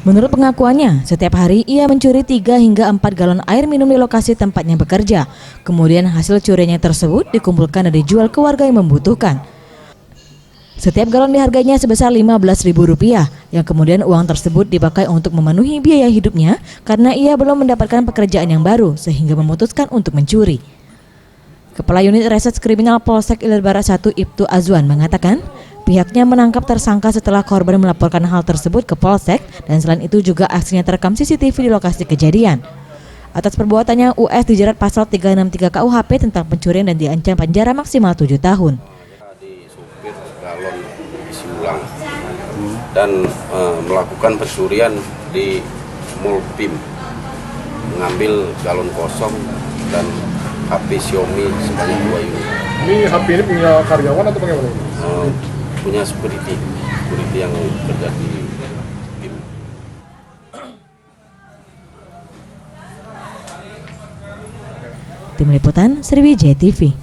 Menurut pengakuannya, setiap hari ia mencuri 3 hingga 4 galon air minum di lokasi tempatnya bekerja. Kemudian hasil curiannya tersebut dikumpulkan dan dijual ke warga yang membutuhkan. Setiap galon dihargainya sebesar Rp15.000, yang kemudian uang tersebut dipakai untuk memenuhi biaya hidupnya karena ia belum mendapatkan pekerjaan yang baru sehingga memutuskan untuk mencuri. Kepala Unit Reserse Kriminal Polsek Ilir Barat 1 Ibtu Azwan mengatakan, pihaknya menangkap tersangka setelah korban melaporkan hal tersebut ke Polsek dan selain itu juga aksinya terekam CCTV di lokasi kejadian. Atas perbuatannya, US dijerat pasal 363 KUHP tentang pencurian dan diancam penjara maksimal 7 tahun. Di supir galon isi ulang dan melakukan pencurian di Mulpim, mengambil galon kosong dan HP Xiaomi sebanyak 2 unit. Ini HP ini punya karyawan atau bagaimana? Punya security yang kerja di PIM. Tim Liputan Sriwijaya TV.